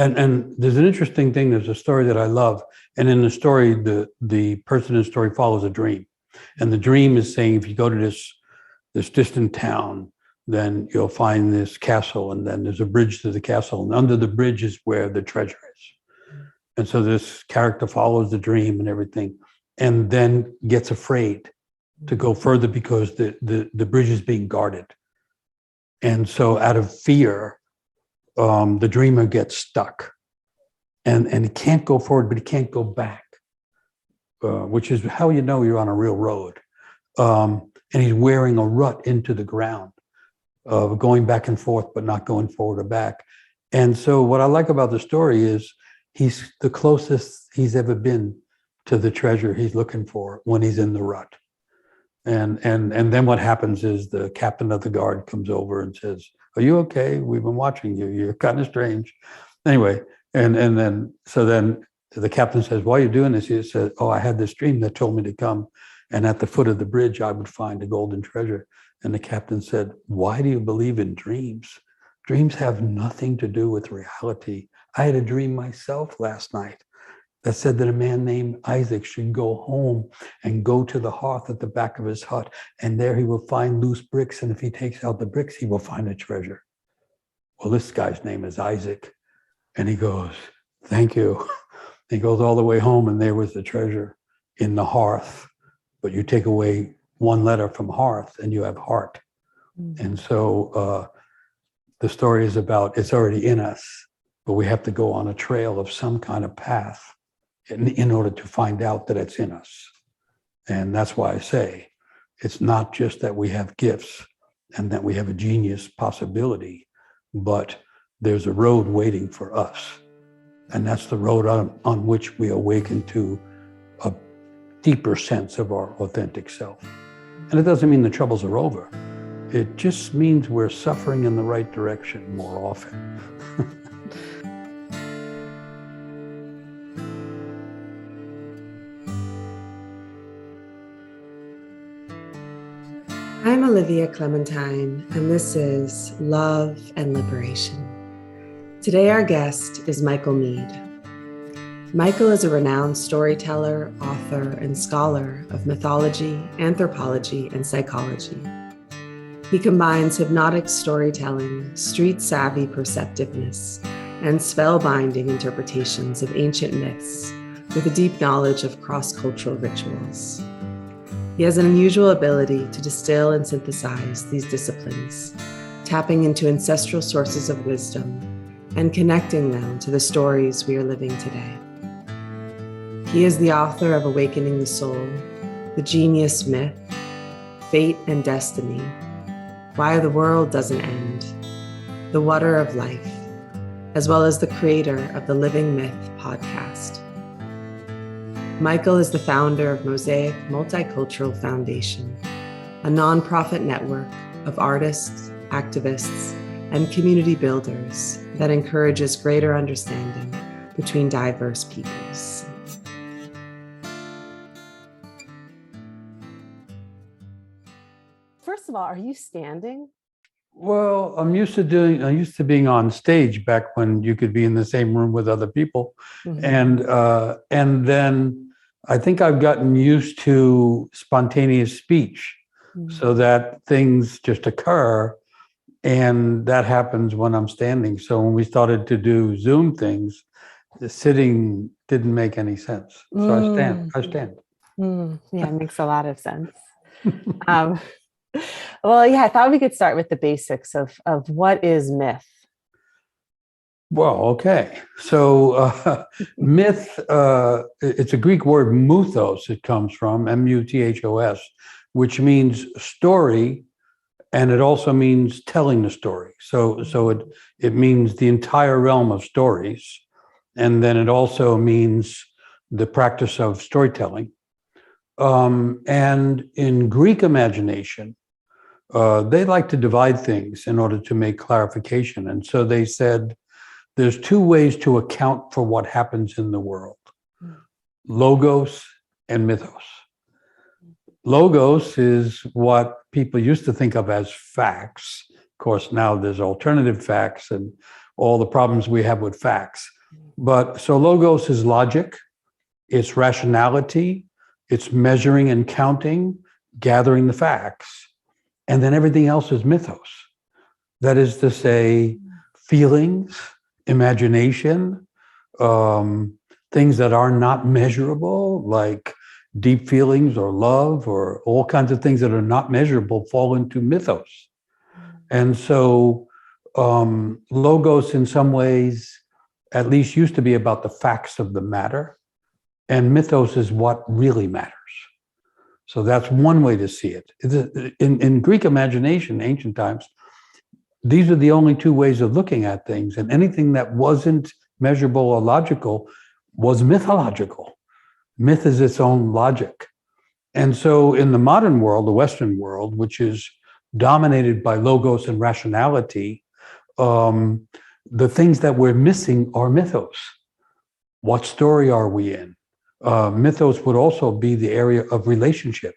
And there's an interesting thing. There's a story that I love, and in the story, the person in the story follows a dream, and the dream is saying, if you go to this distant town, then you'll find this castle, and then there's a bridge to the castle, and under the bridge is where the treasure is. And so this character follows the dream and everything, and then gets afraid to go further because the bridge is being guarded. And so out of fear, the dreamer gets stuck, and he can't go forward, but he can't go back, which is how you know you're on a real road. And he's wearing a rut into the ground, going back and forth, but not going forward or back. And so what I like about the story is he's the closest he's ever been to the treasure he's looking for when he's in the rut. And then what happens is the captain of the guard comes over and says, "Are you okay? We've been watching you. You're kind of strange." Anyway, and then the captain says, "Why are you doing this?" He says, "Oh, I had this dream that told me to come, and at the foot of the bridge, I would find a golden treasure." And the captain said, "Why do you believe in dreams? Dreams have nothing to do with reality. I had a dream myself last night that said that a man named Isaac should go home and go to the hearth at the back of his hut, and there he will find loose bricks, and if he takes out the bricks, he will find a treasure." Well, this guy's name is Isaac. And he goes, "Thank you." He goes all the way home, and there was the treasure in the hearth. But you take away one letter from hearth, and you have heart. Mm-hmm. And so the story is about, it's already in us, but we have to go on a trail of some kind of path in order to find out that it's in us. And that's why I say it's not just that we have gifts and that we have a genius possibility, but there's a road waiting for us. And that's the road on which we awaken to a deeper sense of our authentic self. And it doesn't mean the troubles are over. It just means we're suffering in the right direction more often. I'm Olivia Clementine, and this is Love and Liberation. Today, our guest is Michael Meade. Michael is a renowned storyteller, author, and scholar of mythology, anthropology, and psychology. He combines hypnotic storytelling, street-savvy perceptiveness, and spellbinding interpretations of ancient myths with a deep knowledge of cross-cultural rituals. He has an unusual ability to distill and synthesize these disciplines, tapping into ancestral sources of wisdom and connecting them to the stories we are living today. He is the author of Awakening the Soul, The Genius Myth, Fate and Destiny, Why the World Doesn't End, The Water of Life, as well as the creator of the Living Myth podcast. Michael is the founder of Mosaic Multicultural Foundation, a nonprofit network of artists, activists, and community builders that encourages greater understanding between diverse peoples. First of all, are you standing? Well, I'm used to being on stage back when you could be in the same room with other people. Mm-hmm. And then I think I've gotten used to spontaneous speech, mm-hmm. so that things just occur, and that happens when I'm standing. So when we started to do Zoom things, the sitting didn't make any sense. So I stand. Yeah, it makes a lot of sense. Well, yeah, I thought we could start with the basics of what is myth. Well, okay. So myth, it's a Greek word, mythos, it comes from, M-U-T-H-O-S, which means story, and it also means telling the story. So it means the entire realm of stories, and then it also means the practice of storytelling. And in Greek imagination, they like to divide things in order to make clarification. And so they said, there's two ways to account for what happens in the world: logos and mythos. Logos is what people used to think of as facts. Of course, now there's alternative facts and all the problems we have with facts. But so logos is logic, it's rationality, it's measuring and counting, gathering the facts. And then everything else is mythos. That is to say, feelings, imagination, things that are not measurable, like deep feelings or love or all kinds of things that are not measurable fall into mythos. And so logos in some ways at least used to be about the facts of the matter, and mythos is what really matters. So that's one way to see it. In Greek imagination, ancient times, these are the only two ways of looking at things, and anything that wasn't measurable or logical was mythological. Myth is its own logic. And so in the modern world, the Western world, which is dominated by logos and rationality, the things that we're missing are mythos. What story are we in? Mythos would also be the area of relationship,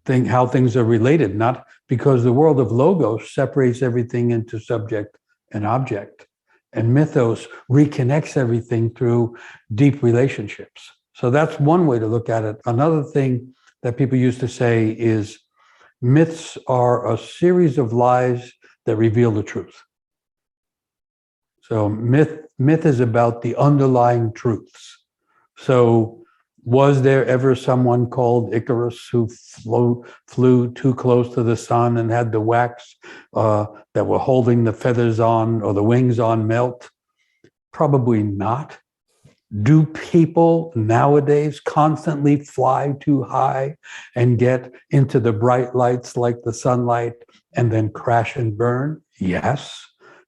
how things are related, not because the world of logos separates everything into subject and object. And mythos reconnects everything through deep relationships. So that's one way to look at it. Another thing that people used to say is myths are a series of lies that reveal the truth. So myth is about the underlying truths. So was there ever someone called Icarus who flew too close to the sun and had the wax that were holding the feathers on or the wings on melt? Probably not. Do people nowadays constantly fly too high and get into the bright lights like the sunlight and then crash and burn? Yes.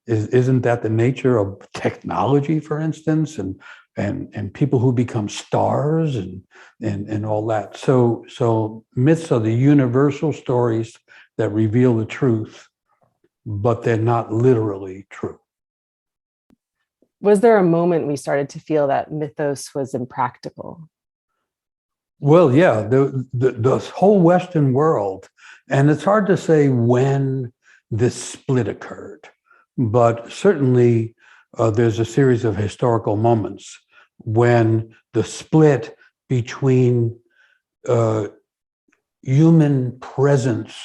Isn't that the nature of technology, for instance, and people who become stars and all that? So myths are the universal stories that reveal the truth, but they're not literally true. Was there a moment we started to feel that mythos was impractical? Well, yeah, the whole Western world, and it's hard to say when this split occurred, but certainly there's a series of historical moments when the split between human presence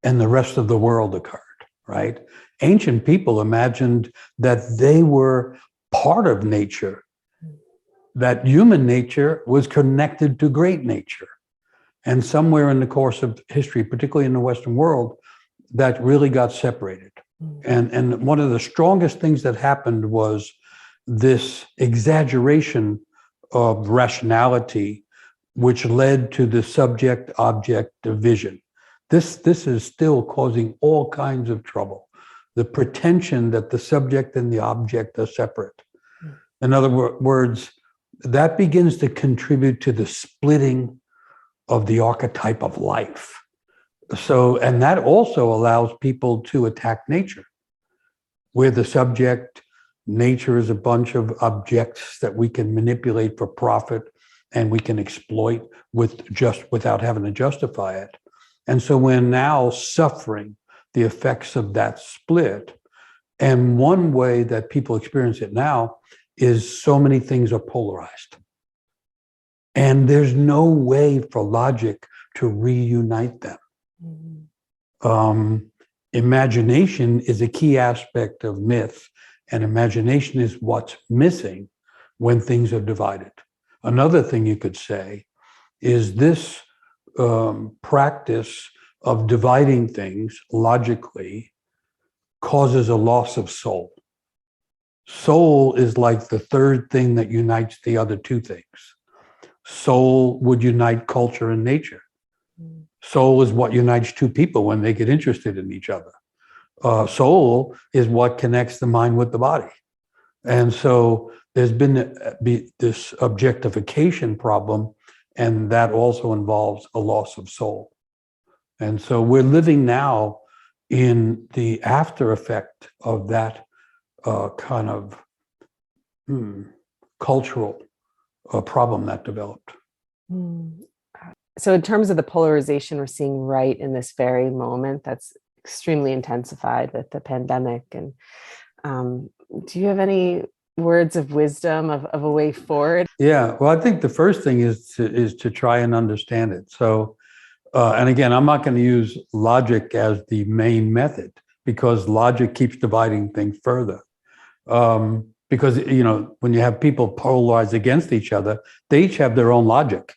and the rest of the world occurred, right? Ancient people imagined that they were part of nature, that human nature was connected to great nature. And somewhere in the course of history, particularly in the Western world, that really got separated. And one of the strongest things that happened was this exaggeration of rationality, which led to the subject-object division. This is still causing all kinds of trouble. The pretension that the subject and the object are separate. In other words, that begins to contribute to the splitting of the archetype of life. So, and that also allows people to attack nature, where the subject, nature is a bunch of objects that we can manipulate for profit and we can exploit without having to justify it. And so we're now suffering the effects of that split. And one way that people experience it now is so many things are polarized. And there's no way for logic to reunite them. Imagination is a key aspect of myth, and imagination is what's missing when things are divided. Another thing you could say is this practice of dividing things logically causes a loss of soul. Soul is like the third thing that unites the other two things. Soul would unite culture and nature. Soul is what unites two people when they get interested in each other. Soul is what connects the mind with the body. And so there's been this objectification problem, and that also involves a loss of soul. And so we're living now in the after effect of that kind of cultural problem that developed. So in terms of the polarization we're seeing right in this very moment, that's extremely intensified with the pandemic and Do you have any words of wisdom of a way forward? Yeah, well, I think the first thing is to try and understand it. So, and again, I'm not going to use logic as the main method because logic keeps dividing things further. Because when you have people polarized against each other, they each have their own logic,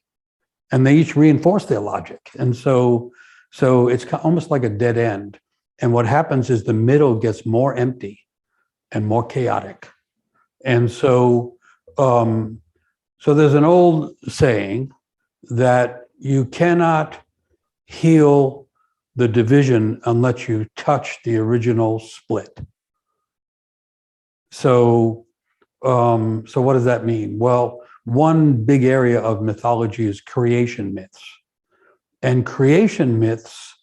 and they each reinforce their logic, and so it's almost like a dead end. And what happens is the middle gets more empty and more chaotic. And so there's an old saying that you cannot heal the division unless you touch the original split. So what does that mean? Well, one big area of mythology is creation myths. And creation myths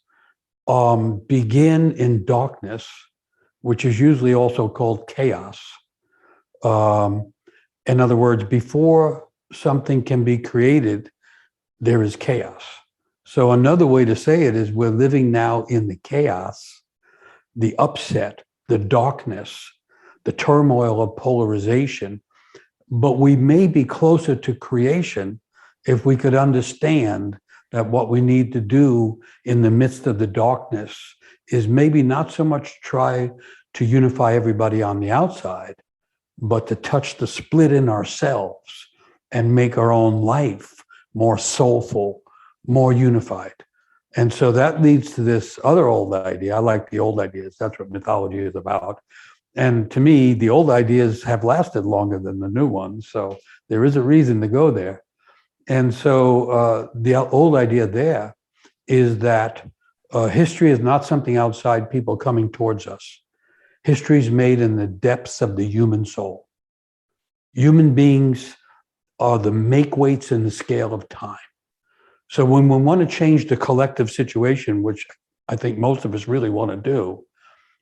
begin in darkness, which is usually also called chaos. In other words, before something can be created, there is chaos. So another way to say it is we're living now in the chaos, the upset, the darkness, the turmoil of polarization, but we may be closer to creation if we could understand that what we need to do in the midst of the darkness is maybe not so much try to unify everybody on the outside, but to touch the split in ourselves and make our own life more soulful, more unified. And so that leads to this other old idea. I like the old ideas. That's what mythology is about. And to me, the old ideas have lasted longer than the new ones. So there is a reason to go there. And so the old idea there is that history is not something outside people coming towards us. History is made in the depths of the human soul. Human beings are the make weights in the scale of time. So when we want to change the collective situation, which I think most of us really want to do,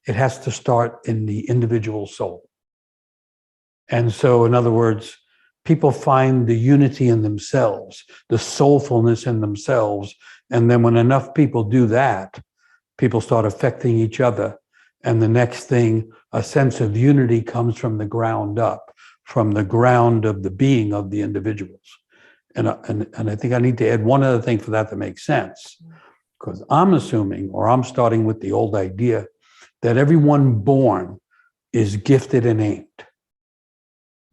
it has to start in the individual soul. And so, in other words, people find the unity in themselves, the soulfulness in themselves. And then when enough people do that, people start affecting each other. And the next thing, a sense of unity comes from the ground up, from the ground of the being of the individuals. And I think I need to add one other thing for that to make sense, because I'm assuming, or I'm starting with the old idea, that everyone born is gifted and aimed.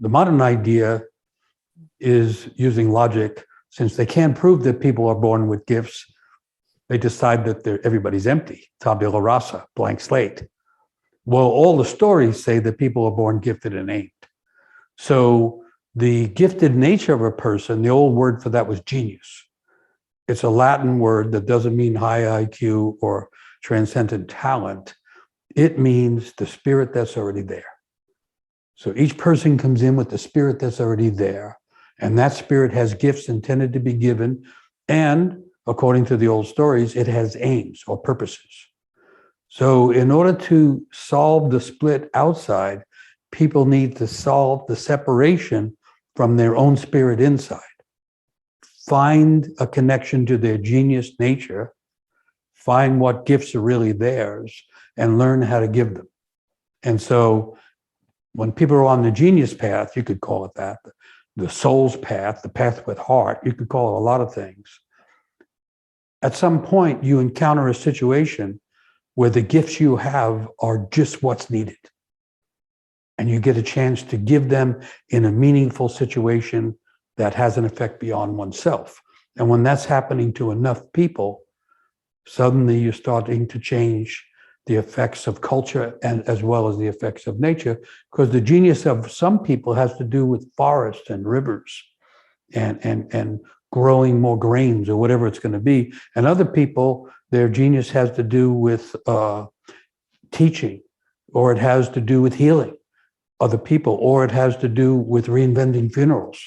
The modern idea is using logic. Since they can't prove that people are born with gifts, they decide that everybody's empty, tabula rasa, blank slate. Well, all the stories say that people are born gifted and aimed. So the gifted nature of a person, the old word for that was genius. It's a Latin word that doesn't mean high IQ or transcendent talent. It means the spirit that's already there. So each person comes in with the spirit that's already there, and that spirit has gifts intended to be given, and according to the old stories, it has aims or purposes. So in order to solve the split outside, people need to solve the separation from their own spirit inside. Find a connection to their genius nature, find what gifts are really theirs, and learn how to give them. And so when people are on the genius path, you could call it that, the soul's path, the path with heart, you could call it a lot of things. At some point, you encounter a situation where the gifts you have are just what's needed. And you get a chance to give them in a meaningful situation that has an effect beyond oneself. And when that's happening to enough people, suddenly you're starting to change the effects of culture and as well as the effects of nature, because the genius of some people has to do with forests and rivers and growing more grains or whatever it's going to be. And other people, their genius has to do with teaching, or it has to do with healing other people, or it has to do with reinventing funerals.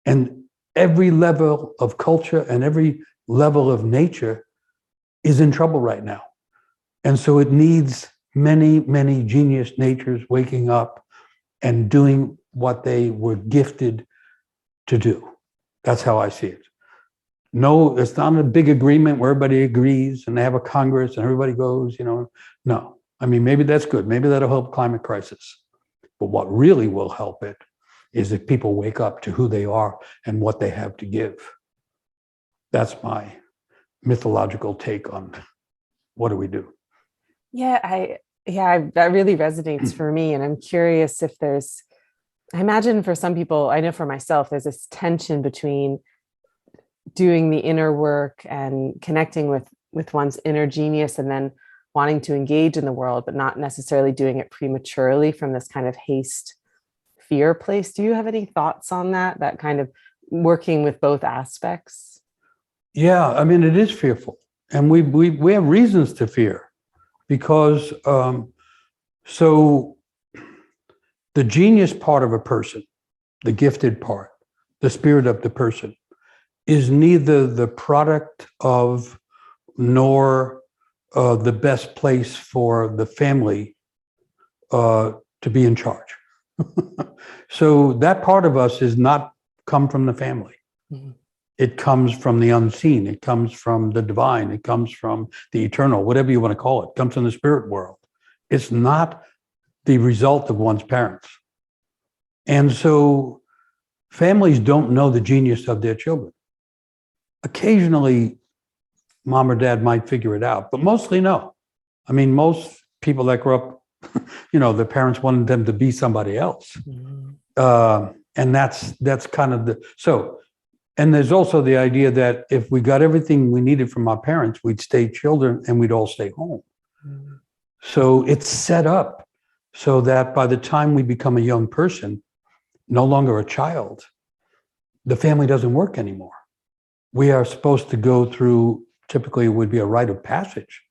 And every level of culture and every level of nature is in trouble right now. And so it needs many, many genius natures waking up and doing what they were gifted to do. That's how I see it. No, it's not a big agreement where everybody agrees and they have a Congress and everybody goes, No. I mean, maybe that's good. Maybe that'll help climate crisis. But what really will help it is if people wake up to who they are and what they have to give. That's my mythological take on what do we do. That really resonates for me. And I'm curious if I imagine for some people, I know for myself, there's this tension between doing the inner work and connecting with one's inner genius and then wanting to engage in the world, but not necessarily doing it prematurely from this kind of haste, fear place. Do you have any thoughts on that kind of working with both aspects? Yeah, I mean, it is fearful. And we have reasons to fear because so the genius part of a person, the gifted part, the spirit of the person, is neither the product of nor the best place for the family to be in charge. So that part of us is not come from the family. Mm-hmm. It comes from the unseen. It comes from the divine. It comes from the eternal, whatever you want to call it. It comes from the spirit world. It's not the result of one's parents. And so families don't know the genius of their children. Occasionally, mom or dad might figure it out, but mostly no. I mean, most people that grow up, their parents wanted them to be somebody else. Mm-hmm. And that's kind of and there's also the idea that if we got everything we needed from our parents, we'd stay children and we'd all stay home. Mm-hmm. So it's set up so that by the time we become a young person, no longer a child, the family doesn't work anymore. We are supposed to go through, typically it would be a rite of passage.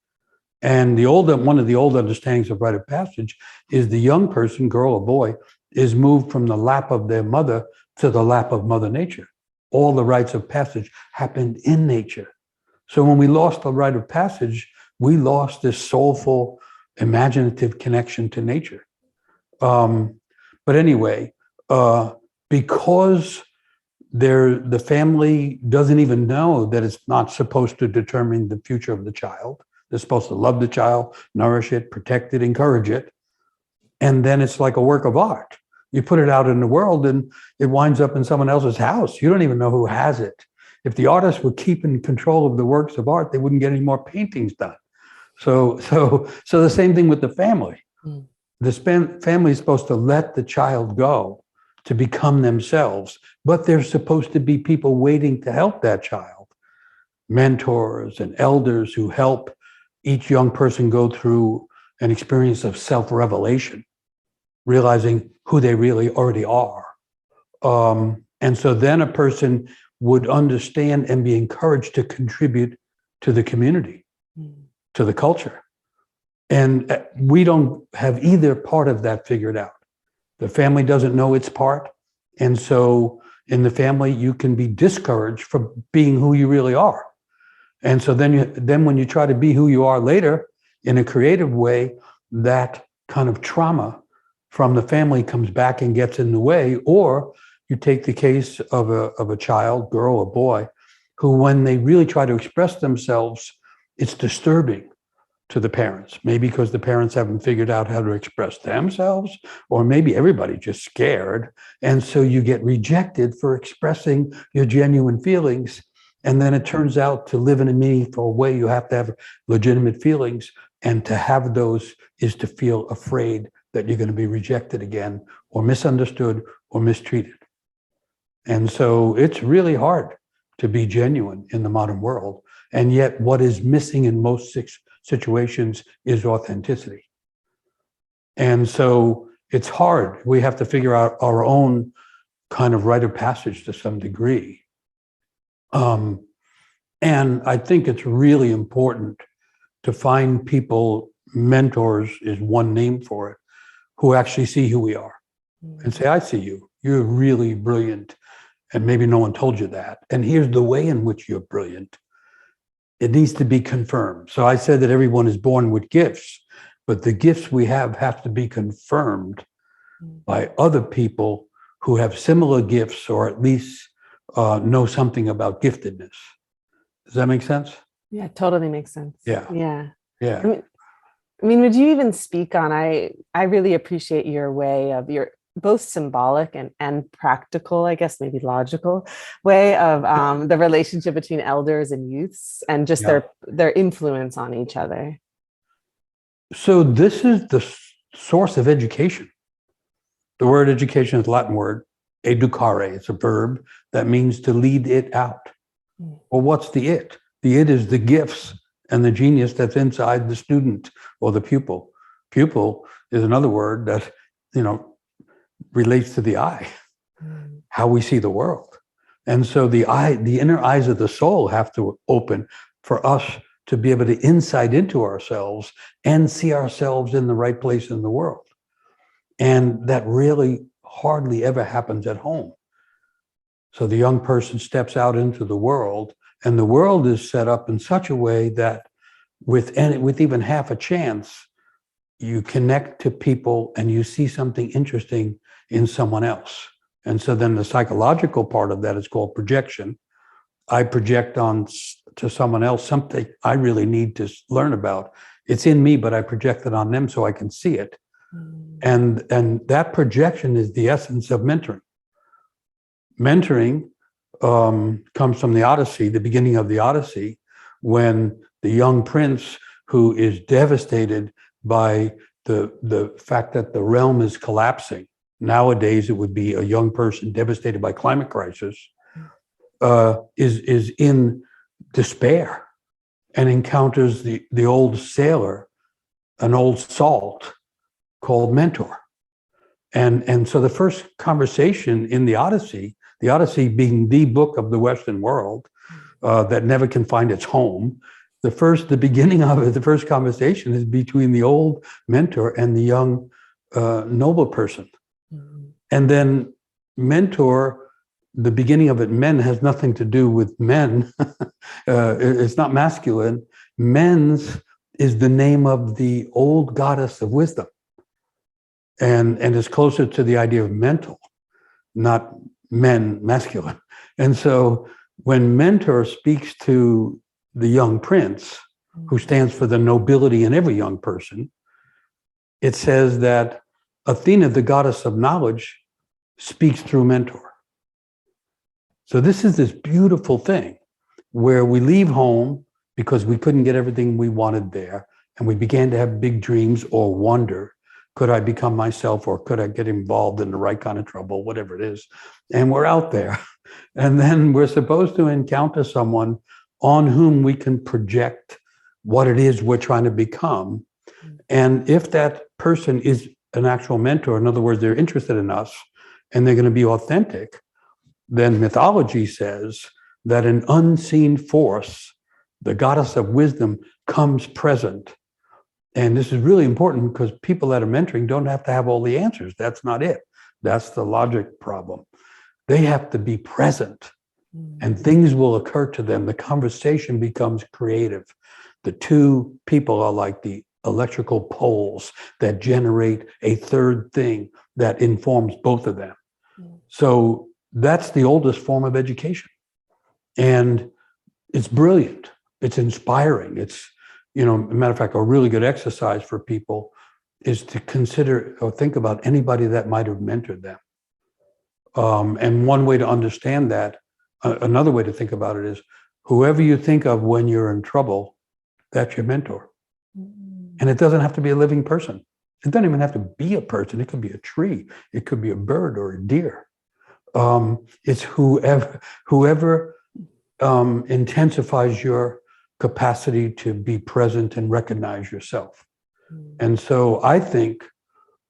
And one of the old understandings of rite of passage is the young person, girl or boy, is moved from the lap of their mother to the lap of Mother Nature. All the rites of passage happened in nature. So when we lost the rite of passage, we lost this soulful, imaginative connection to nature. But anyway, because the family doesn't even know that it's not supposed to determine the future of the child. They're supposed to love the child, nourish it, protect it, encourage it. And then it's like a work of art. You put it out in the world and it winds up in someone else's house. You don't even know who has it. If the artists were keeping control of the works of art, they wouldn't get any more paintings done. So the same thing with the family. Mm. The family is supposed to let the child go to become themselves, but there's supposed to be people waiting to help that child. Mentors and elders who help each young person go through an experience of self-revelation, realizing who they really already are. And so then a person would understand and be encouraged to contribute to the community, to the culture. And we don't have either part of that figured out. The family doesn't know its part. And so in the family, you can be discouraged from being who you really are. And so then when you try to be who you are later in a creative way, that kind of trauma from the family comes back and gets in the way. Or you take the case of a child, girl or boy, who when they really try to express themselves, it's disturbing to the parents, maybe because the parents haven't figured out how to express themselves, or maybe everybody's just scared. And so you get rejected for expressing your genuine feelings. And then it turns out to live in a meaningful way, you have to have legitimate feelings. And to have those is to feel afraid that you're going to be rejected again, or misunderstood, or mistreated. And so it's really hard to be genuine in the modern world. And yet what is missing in most situations is authenticity. And so it's hard. We have to figure out our own kind of rite of passage to some degree. And I think it's really important to find people, mentors is one name for it, who actually see who we are and say, I see you. You're really brilliant. And maybe no one told you that. And here's the way in which you're brilliant. It needs to be confirmed. So I said that everyone is born with gifts, but the gifts we have to be confirmed by other people who have similar gifts, or at least know something about giftedness. Does that make sense? Yeah, totally makes sense. Yeah. Yeah. Yeah. I mean, I mean, would you even speak on, I really appreciate your way of your both symbolic and practical, I guess maybe logical way of the relationship between elders and youths and just Yeah. their influence on each other. So this is the source of education. The word education is a Latin word, educare. It's a verb that means to lead it out. Well, what's the it? The it is the gifts and the genius that's inside the student or the pupil. Pupil is another word that, relates to the eye, how we see the world. And so the inner eyes of the soul have to open for us to be able to insight into ourselves and see ourselves in the right place in the world. And that really hardly ever happens at home. So the young person steps out into the world, and the world is set up in such a way that with even half a chance, you connect to people and you see something interesting in someone else. And so then the psychological part of that is called projection. I project on to someone else something I really need to learn about. It's in me, but I project it on them so I can see it. And that projection is the essence of mentoring. Mentoring comes from the Odyssey, the beginning of the Odyssey, when the young prince who is devastated by the fact that the realm is collapsing. Nowadays, it would be a young person devastated by climate crisis, is in despair and encounters the old sailor, an old salt called Mentor. And so the first conversation in the Odyssey being the book of the Western world that never can find its home, the beginning of it, the first conversation is between the old mentor and the young noble person. And then mentor, the beginning of it, men, has nothing to do with men. It's not masculine. Men's is the name of the old goddess of wisdom. And is closer to the idea of mental, not men, masculine. And so when mentor speaks to the young prince, who stands for the nobility in every young person, it says that Athena, the goddess of knowledge, speaks through mentor. So this is this beautiful thing where we leave home because we couldn't get everything we wanted there, and we began to have big dreams or wonder, could I become myself, or could I get involved in the right kind of trouble, whatever it is? And we're out there. And then we're supposed to encounter someone on whom we can project what it is we're trying to become. And if that person is an actual mentor, in other words, they're interested in us and they're going to be authentic, then mythology says that an unseen force, the goddess of wisdom, comes present. And this is really important because people that are mentoring don't have to have all the answers. That's not it. That's the logic problem. They have to be present, and things will occur to them. The conversation becomes creative. The two people are like the electrical poles that generate a third thing that informs both of them. So that's the oldest form of education. And it's brilliant. It's inspiring. It's, a matter of fact, a really good exercise for people is to consider or think about anybody that might have mentored them. And one way to understand that, another way to think about it is, whoever you think of when you're in trouble, that's your mentor. And it doesn't have to be a living person. It doesn't even have to be a person. It could be a tree. It could be a bird or a deer. It's whoever intensifies your capacity to be present and recognize yourself. And so I think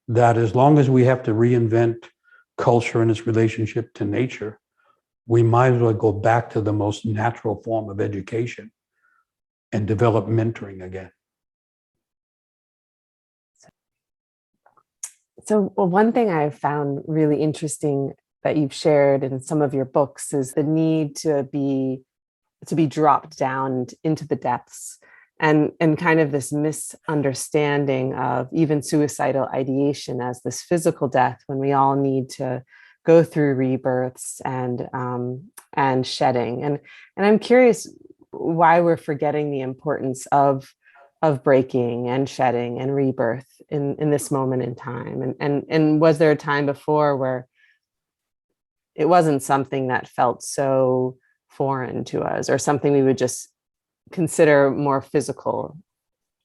that as long as we have to reinvent culture and its relationship to nature, we might as well go back to the most natural form of education and develop mentoring again. So one thing I've found really interesting that you've shared in some of your books is the need to be dropped down into the depths, and kind of this misunderstanding of even suicidal ideation as this physical death, when we all need to go through rebirths and shedding. And I'm curious why we're forgetting the importance of of breaking and shedding and rebirth in this moment in time? And was there a time before where it wasn't something that felt so foreign to us, or something we would just consider more physical?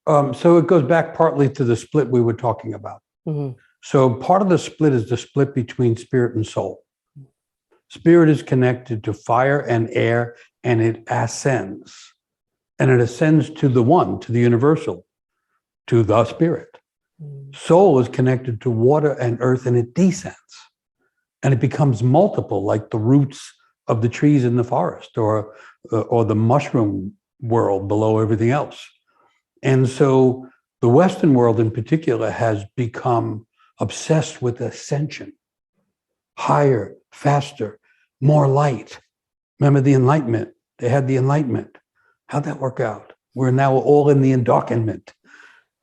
So it goes back partly to the split we were talking about. Mm-hmm. So part of the split is the split between spirit and soul. Spirit is connected to fire and air, and it ascends. And it ascends to the one, to the universal, to the spirit. Soul is connected to water and earth, and it descends. And it becomes multiple, like the roots of the trees in the forest, or the mushroom world below everything else. And so the Western world in particular has become obsessed with ascension, higher, faster, more light. Remember the Enlightenment? They had the Enlightenment. How'd that work out? We're now all in the Endarkenment.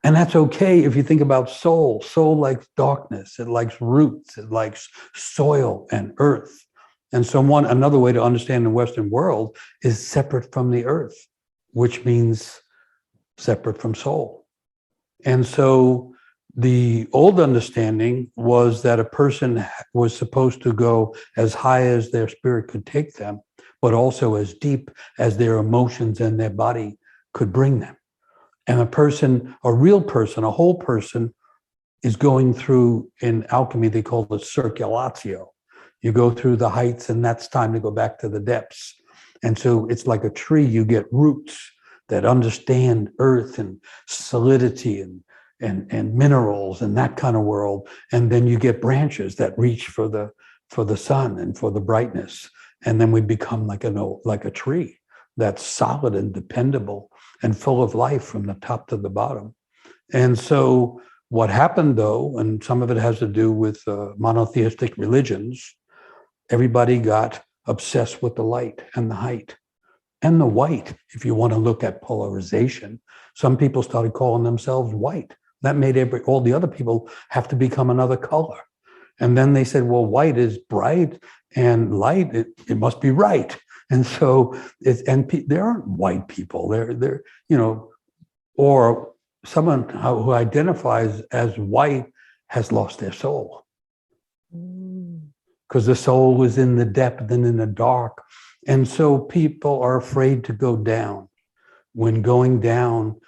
And that's okay if you think about soul. Soul likes darkness. It likes roots. It likes soil and earth. And so another way to understand the Western world is separate from the earth, which means separate from soul. And so the old understanding was that a person was supposed to go as high as their spirit could take them, but also as deep as their emotions and their body could bring them. And a real person, a whole person, is going through, in alchemy, they call it circulatio. You go through the heights, and that's time to go back to the depths. And so it's like a tree. You get roots that understand earth and solidity and minerals and that kind of world. And then you get branches that reach for the sun and for the brightness. And then we become like a tree that's solid and dependable and full of life from the top to the bottom. And so what happened, though, and some of it has to do with monotheistic religions, everybody got obsessed with the light and the height and the white. If you want to look at polarization, some people started calling themselves white. That made all the other people have to become another color. And then they said, well, white is bright and light, it must be right. And so there aren't white people. They're or someone who identifies as white has lost their soul. Because the soul was in the depth and in the dark. And so people are afraid to go down, when going down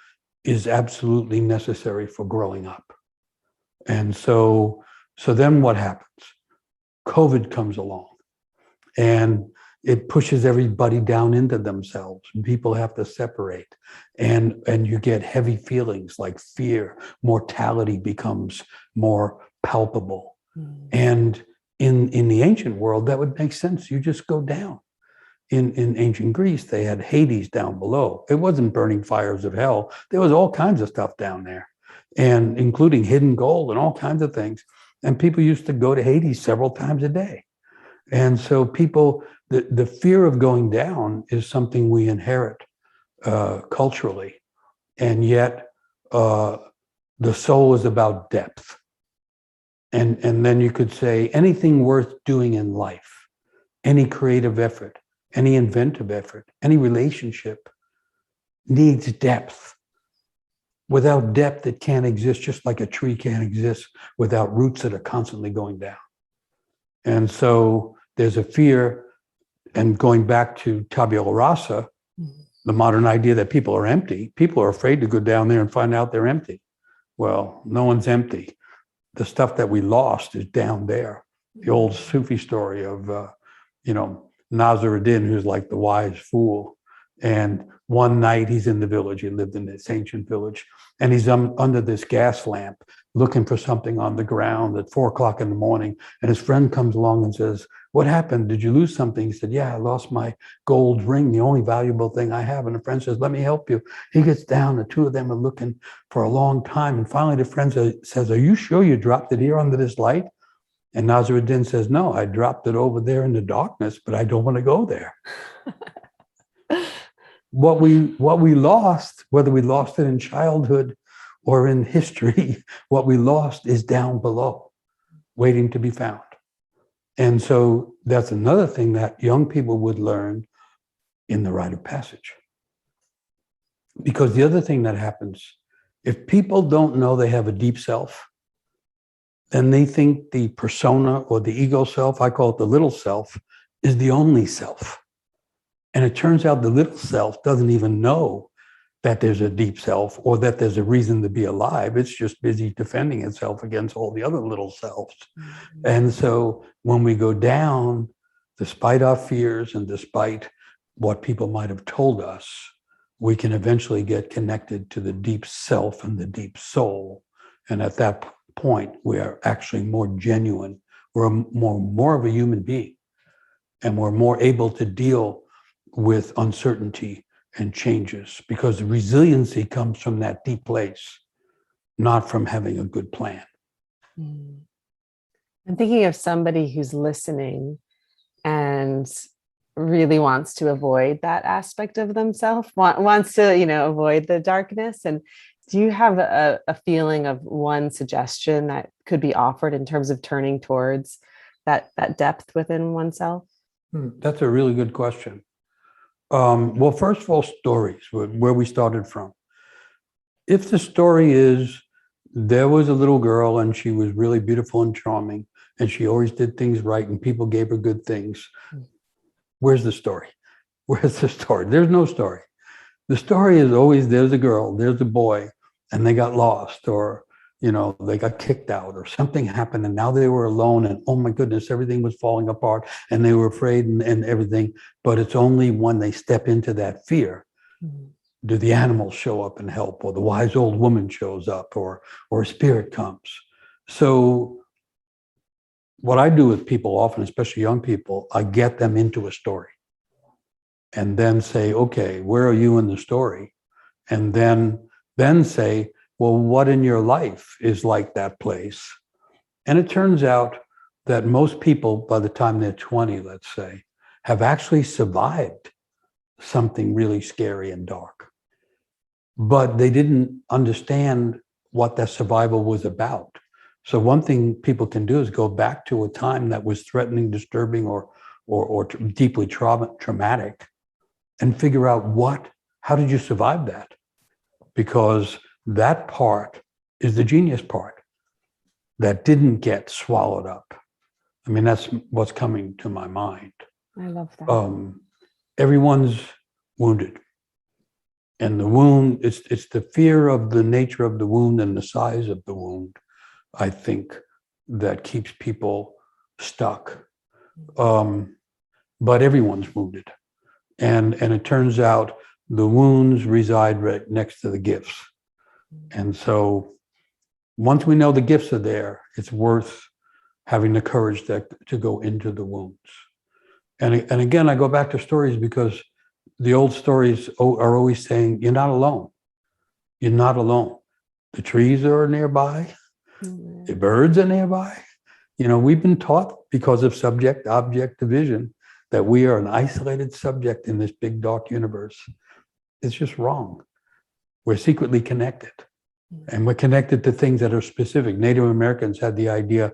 is absolutely necessary for growing up. And so then what happens? COVID comes along, and it pushes everybody down into themselves. People have to separate, and you get heavy feelings like fear. Mortality becomes more palpable. And in the ancient world, that would make sense. You just go down. In ancient Greece, they had Hades down below. It wasn't burning fires of hell. There was all kinds of stuff down there, and including hidden gold and all kinds of things. And people used to go to Hades several times a day. And so the fear of going down is something we inherit culturally. And yet the soul is about depth. And then you could say anything worth doing in life, any creative effort, any inventive effort, any relationship needs depth. Without depth, it can't exist, just like a tree can't exist without roots that are constantly going down. And so there's a fear, and going back to tabula rasa, the modern idea that people are empty, people are afraid to go down there and find out they're empty. Well, no one's empty. The stuff that we lost is down there. The old Sufi story of, Nasruddin, who's like the wise fool. And one night he's in the village, he lived in this ancient village, and he's under this gas lamp looking for something on the ground at 4:00 in the morning. And his friend comes along and says, what happened? Did you lose something? He said, yeah, I lost my gold ring, the only valuable thing I have. And the friend says, let me help you. He gets down, the two of them are looking for a long time. And finally the friend says, are you sure you dropped it here under this light? And Nasruddin says, no, I dropped it over there in the darkness, but I don't want to go there. What we lost, whether we lost it in childhood or in history, what we lost is down below, waiting to be found. And so that's another thing that young people would learn in the rite of passage. Because the other thing that happens, if people don't know they have a deep self, then they think the persona or the ego self, I call it the little self, is the only self. And it turns out the little self doesn't even know that there's a deep self or that there's a reason to be alive. It's just busy defending itself against all the other little selves. Mm-hmm. And so when we go down, despite our fears and despite what people might have told us, we can eventually get connected to the deep self and the deep soul. And at that point, we are actually more genuine. We're more of a human being, and we're more able to deal with uncertainty and changes, because the resiliency comes from that deep place, not from having a good plan. I'm thinking of somebody who's listening and really wants to avoid that aspect of themselves, wants to, avoid the darkness. And do you have a feeling of one suggestion that could be offered in terms of turning towards that depth within oneself? That's a really good question. Well, first of all, stories, where we started from. If the story is, there was a little girl and she was really beautiful and charming, and she always did things right and people gave her good things, where's the story? Where's the story? There's no story. The story is always, there's a girl, there's a boy, and they got lost, or they got kicked out, or something happened, and now they were alone, and oh my goodness, everything was falling apart, and they were afraid and everything. But it's only when they step into that fear, do the animals show up and help, or the wise old woman shows up, or a spirit comes. So what I do with people often, especially young people, I get them into a story and then say, okay, where are you in the story? And then say, well, what in your life is like that place? And it turns out that most people, by the time they're 20, let's say, have actually survived something really scary and dark. But they didn't understand what that survival was about. So one thing people can do is go back to a time that was threatening, disturbing, or deeply traumatic, and figure out how did you survive that? Because that part is the genius part that didn't get swallowed up. I mean, that's what's coming to my mind. I love that. Everyone's wounded. And the wound, it's the fear of the nature of the wound and the size of the wound, I think, that keeps people stuck. But everyone's wounded. And it turns out the wounds reside right next to the gifts. And so once we know the gifts are there, it's worth having the courage to go into the wounds. And again, I go back to stories because the old stories are always saying, you're not alone. You're not alone. The trees are nearby. Mm-hmm. The birds are nearby. We've been taught, because of subject-object division, that we are an isolated subject in this big, dark universe. It's just wrong. We're secretly connected. And we're connected to things that are specific. Native Americans had the idea,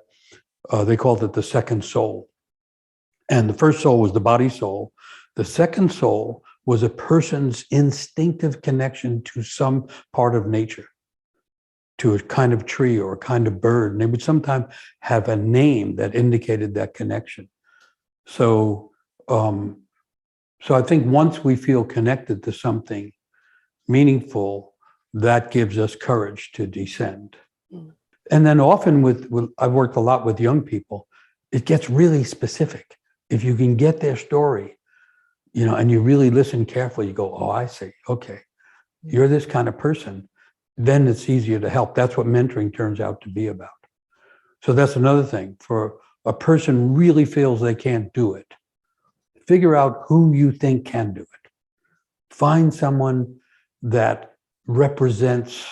they called it the second soul. And the first soul was the body soul. The second soul was a person's instinctive connection to some part of nature, to a kind of tree or a kind of bird. And they would sometimes have a name that indicated that connection. So I think once we feel connected to something meaningful, that gives us courage to descend. And then often I've worked a lot with young people, it gets really specific. If you can get their story, and you really listen carefully, you go, oh, I see. Okay. You're this kind of person. Then it's easier to help. That's what mentoring turns out to be about. So that's another thing. For a person really feels they can't do it, figure out who you think can do it. Find someone that represents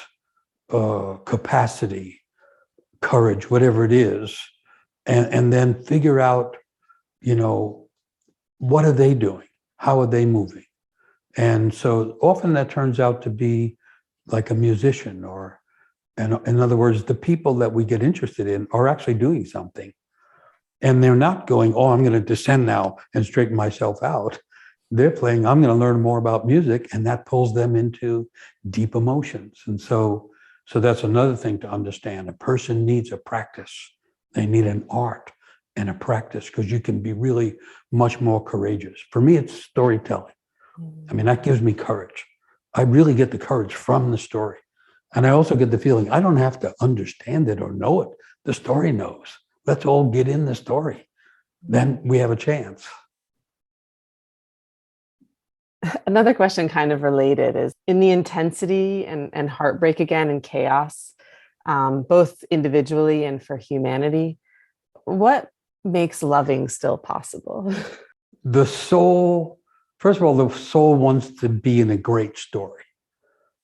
capacity, courage, whatever it is, and then figure out, what are they doing? How are they moving? And so often that turns out to be like a musician, or, in other words, the people that we get interested in are actually doing something. And they're not going, oh, I'm going to descend now and straighten myself out. they're playing, I'm going to learn more about music, and that pulls them into deep emotions. And so that's another thing to understand. A person needs a practice. They need an art and a practice, because you can be really much more courageous. For me, it's storytelling. I mean, that gives me courage. I really get the courage from the story. And I also get the feeling I don't have to understand it or know it. The story knows. Let's all get in the story. Then we have a chance. Another question kind of related is, in the intensity and heartbreak again and chaos, both individually and for humanity, what makes loving still possible? The soul, first of all, the soul wants to be in a great story.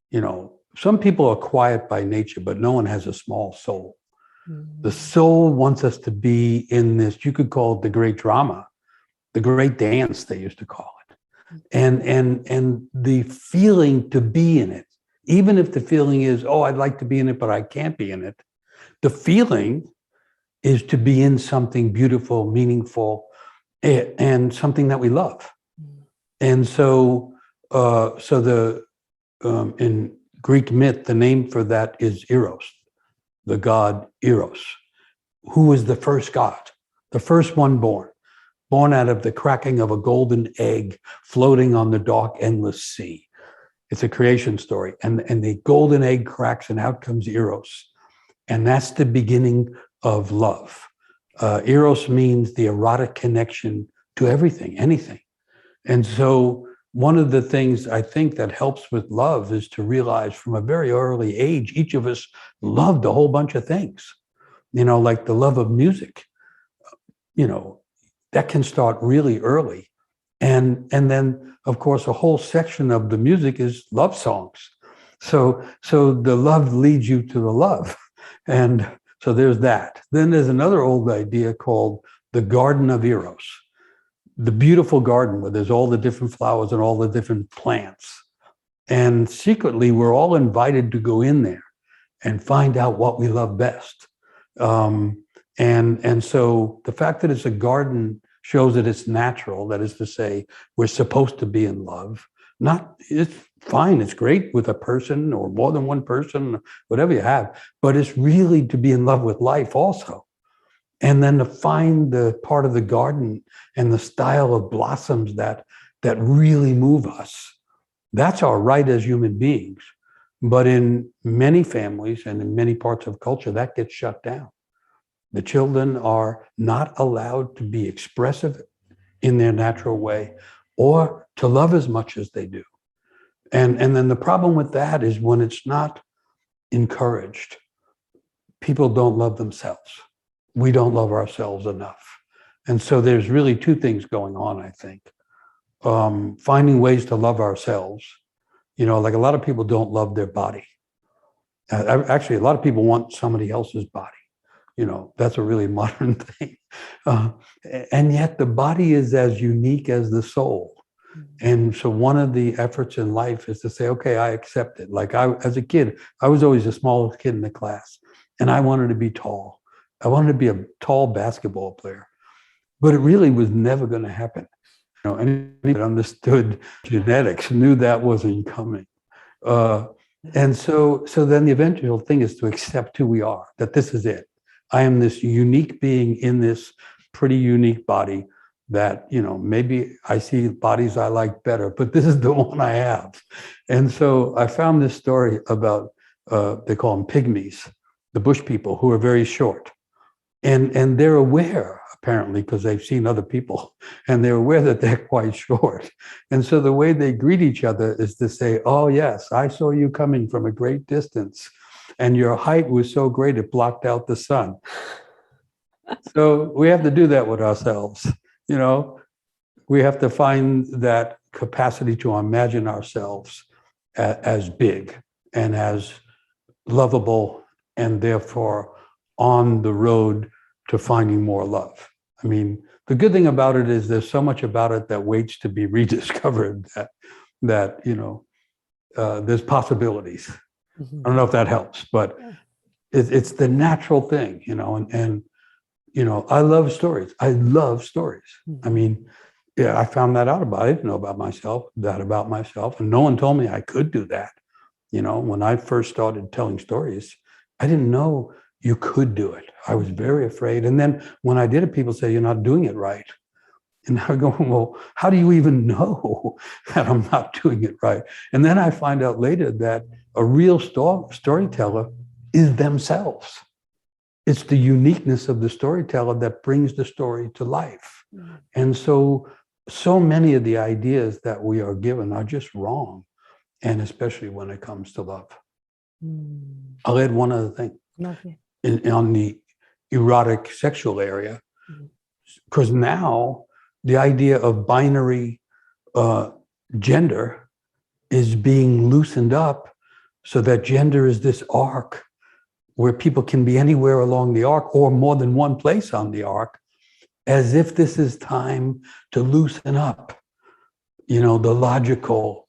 You know, some people are quiet by nature, but no one has a small soul. The soul wants us to be in this, you could call it the great drama, the great dance, they used to call it. And the feeling to be in it, even if the feeling is, oh, I'd like to be in it, but I can't be in it. The feeling is to be in something beautiful, meaningful, and something that we love. And so, in Greek myth, the name for that is Eros, the god Eros, who was the first god, the first one born out of the cracking of a golden egg floating on the dark, endless sea. It's a creation story. And the golden egg cracks, and out comes Eros. And that's the beginning of love. Eros means the erotic connection to everything, anything. And so one of the things I think that helps with love is to realize from a very early age, each of us loved a whole bunch of things, you know, like the love of music, you know, that can start really early. And then, of course, a whole section of the music is love songs. So the love leads you to the love. And so there's that. Then there's another old idea called the Garden of Eros, the beautiful garden where there's all the different flowers and all the different plants. And secretly, we're all invited to go in there and find out what we love best. And so the fact that it's a garden shows that it's natural. That is to say, we're supposed to be in love. It's fine, it's great with a person or more than one person, whatever you have, but it's really to be in love with life also. And then to find the part of the garden and the style of blossoms that really move us. That's our right as human beings. But in many families and in many parts of culture, that gets shut down. The children are not allowed to be expressive in their natural way or to love as much as they do. And then the problem with that is when it's not encouraged, people don't love themselves. We don't love ourselves enough. And so there's really two things going on, I think. Finding ways to love ourselves. You know, like a lot of people don't love their body. Actually, a lot of people want somebody else's body. You know, that's a really modern thing. And yet the body is as unique as the soul. And so one of the efforts in life is to say, okay, I accept it. Like as a kid, I was always the smallest kid in the class, and I wanted to be tall. I wanted to be a tall basketball player, but it really was never going to happen. You know, anybody that understood genetics knew that wasn't coming. And so then the eventual thing is to accept who we are, that this is it. I am this unique being in this pretty unique body that, you know, maybe I see bodies I like better, but this is the one I have. And so I found this story about, they call them pygmies, the bush people who are very short. And they're aware, apparently, because they've seen other people, and they're aware that they're quite short. And so the way they greet each other is to say, oh, yes, I saw you coming from a great distance, and your height was so great it blocked out the sun. So we have to do that with ourselves. You know, we have to find that capacity to imagine ourselves as big and as lovable, and therefore on the road to finding more love. I mean, the good thing about it is there's so much about it that waits to be rediscovered that you know, there's possibilities. Mm-hmm. I don't know if that helps, but it's the natural thing, you know, and you know, I love stories. I love stories. I mean, Yeah, I found that out about, I didn't know about myself, that about myself. And no one told me I could do that. When I first started telling stories, I didn't know you could do it. I was very afraid. And then when I did it, people say, you're not doing it right. And I'm going, well, how do you even know that I'm not doing it right? And then I find out later that a real storyteller is themselves. It's the uniqueness of the storyteller that brings the story to life. Mm. And so many of the ideas that we are given are just wrong. And especially when it comes to love. Mm. I'll add one other thing. On the erotic sexual area, because now the idea of binary gender is being loosened up so that gender is this arc where people can be anywhere along the arc or more than one place on the arc, as if this is time to loosen up, the logical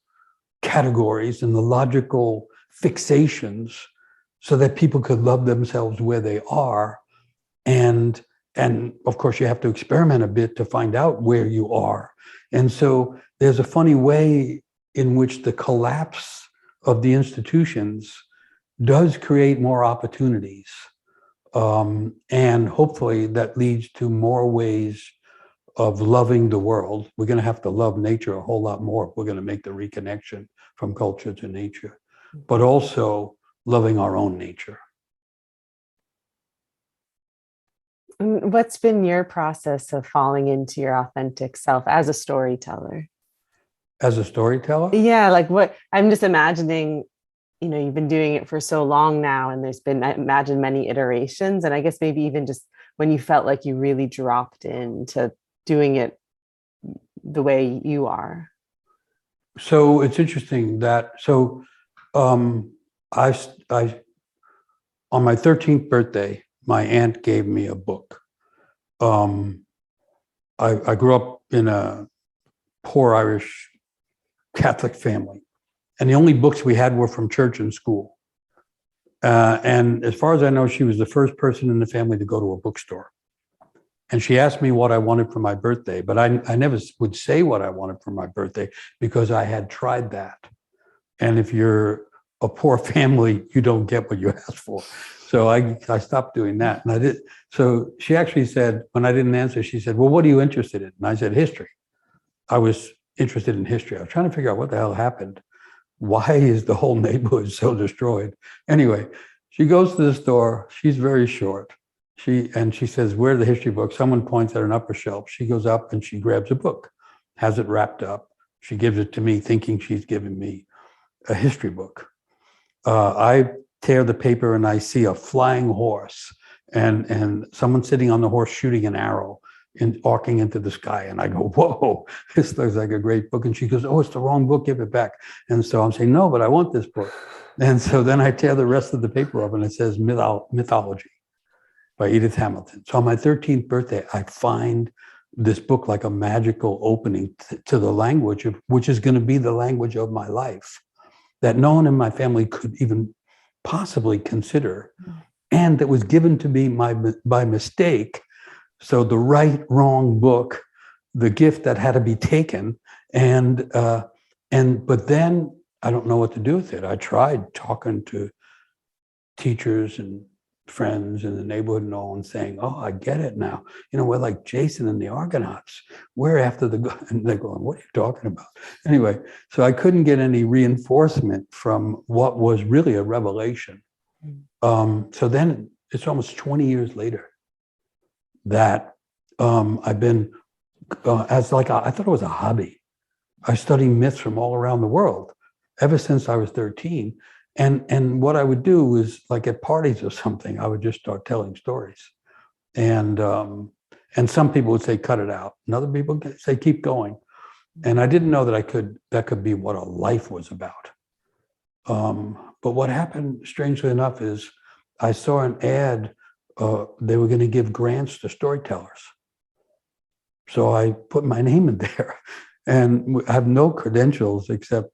categories and the logical fixations so that people could love themselves where they are. And of course, you have to experiment a bit to find out where you are. And so there's a funny way in which the collapse of the institutions does create more opportunities. And hopefully that leads to more ways of loving the world. We're going to have to love nature a whole lot more if we're going to make the reconnection from culture to nature, but also loving our own nature. What's been your process of falling into your authentic self as a storyteller? As a storyteller? Yeah, like what I'm just imagining, you've been doing it for so long now, and there's been, I imagine, many iterations. And I guess maybe even just when you felt like you really dropped into doing it the way you are. So it's interesting that, I on my 13th birthday, my aunt gave me a book. I grew up in a poor Irish Catholic family, and the only books we had were from church and school. And as far as I know, she was the first person in the family to go to a bookstore. And she asked me what I wanted for my birthday, but I never would say what I wanted for my birthday because I had tried that. And if you're a poor family, you don't get what you ask for. So I stopped doing that. And I did. So she actually said, when I didn't answer, she said, well, what are you interested in? And I said, history. I was interested in history. I was trying to figure out what the hell happened. Why is the whole neighborhood so destroyed? Anyway, she goes to the store. She's very short. She says, where are the history books? Someone points at an upper shelf. She goes up and she grabs a book, has it wrapped up. She gives it to me thinking she's giving me a history book. I tear the paper and I see a flying horse and someone sitting on the horse shooting an arrow and arcing into the sky. And I go, whoa, this looks like a great book. And she goes, oh, it's the wrong book, give it back. And so I'm saying, no, but I want this book. And so then I tear the rest of the paper up and it says Mythology by Edith Hamilton. So on my 13th birthday, I find this book like a magical opening to the language of, which is going to be the language of my life, that no one in my family could even possibly consider, and that was given to me by mistake. So the right, wrong book, the gift that had to be taken, but then I don't know what to do with it. I tried talking to teachers and friends in the neighborhood and all, and saying, oh, I get it now. We're like Jason and the Argonauts. We're after and they're going, what are you talking about? Anyway, so I couldn't get any reinforcement from what was really a revelation. So then it's almost 20 years later that I've been, I thought it was a hobby. I study myths from all around the world ever since I was 13. And what I would do was, like at parties or something, I would just start telling stories. And some people would say, cut it out. And other people would say, keep going. And I didn't know that that could be what a life was about. But what happened, strangely enough, is I saw an ad. They were going to give grants to storytellers. So I put my name in there, and I have no credentials except,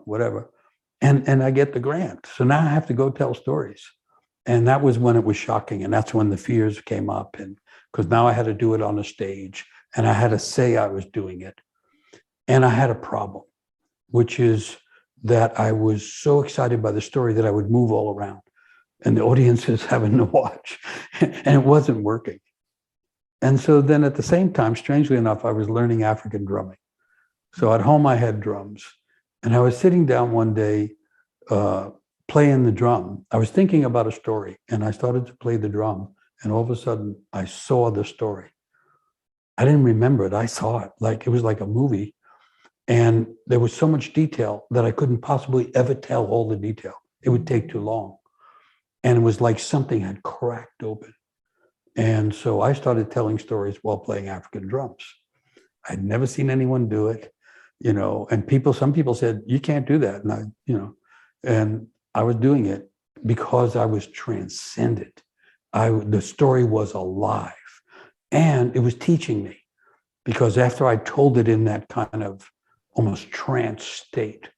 whatever. And I get the grant. So now I have to go tell stories. And that was when it was shocking. And that's when the fears came up. And because now I had to do it on a stage. and I had to say I was doing it. And I had a problem, which is that I was so excited by the story that I would move all around and the audience is having to watch, and it wasn't working. And so then at the same time, strangely enough, I was learning African drumming. So at home I had drums, and I was sitting down one day playing the drum. I was thinking about a story, and I started to play the drum, and all of a sudden I saw the story. I didn't remember it. I saw it like it was like a movie. And there was so much detail that I couldn't possibly ever tell all the detail. It would take too long. And it was like something had cracked open. And so I started telling stories while playing African drums. I'd never seen anyone do it, and some people said, you can't do that. And I was doing it because I was transcended. The story was alive, and it was teaching me, because after I told it in that kind of almost trance state,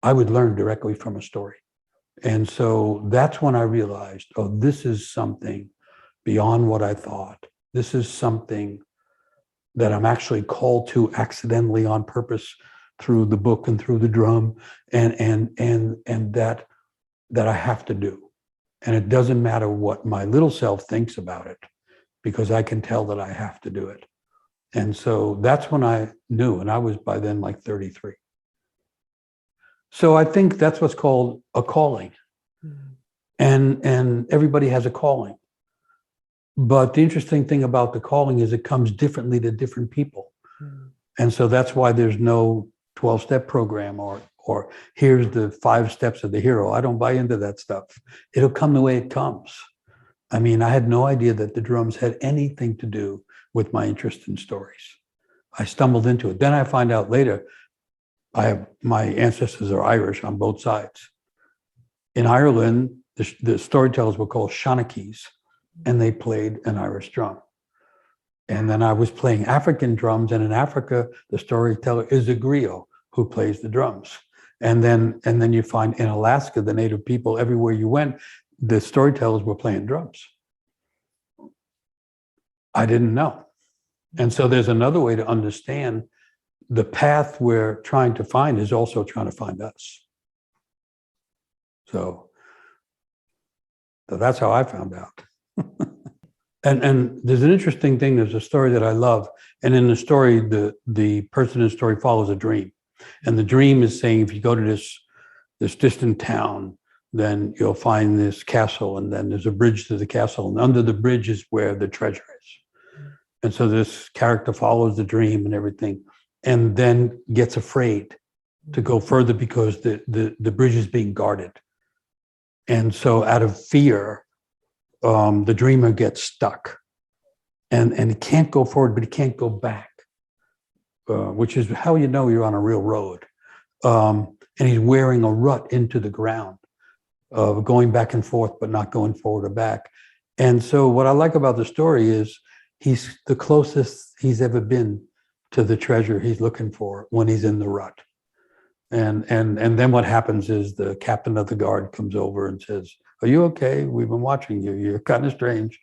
I would learn directly from a story. And so that's when I realized, oh, this is something beyond what I thought. This is something that I'm actually called to accidentally on purpose through the book and through the drum, and that I have to do. And it doesn't matter what my little self thinks about it, because I can tell that I have to do it. And so that's when I knew, and I was by then like 33. So I think that's what's called a calling. And everybody has a calling. But the interesting thing about the calling is it comes differently to different people. And so that's why there's no 12-step program or here's the 5 steps of the hero. I don't buy into that stuff. It'll come the way it comes. I mean, I had no idea that the drums had anything to do with my interest in stories. I stumbled into it. Then I find out later, my ancestors are Irish on both sides. In Ireland, the storytellers were called Shonakis, and they played an Irish drum. And then I was playing African drums, and in Africa, the storyteller is a griot who plays the drums. And then you find in Alaska, the native people, everywhere you went, the storytellers were playing drums. I didn't know. And so there's another way to understand the path we're trying to find is also trying to find us. So that's how I found out. And there's an interesting thing. There's a story that I love. And in the story, the person in the story follows a dream. And the dream is saying, if you go to this distant town, then you'll find this castle, and then there's a bridge to the castle, and under the bridge is where the treasure is. And so this character follows the dream and everything, and then gets afraid to go further because the bridge is being guarded. And so out of fear, the dreamer gets stuck, and he can't go forward, but he can't go back, which is how you know you're on a real road. And he's wearing a rut into the ground, going back and forth, but not going forward or back. And so what I like about the story is he's the closest he's ever been to the treasure he's looking for when he's in the rut. And then what happens is the captain of the guard comes over and says, "Are you okay? We've been watching you. You're kind of strange."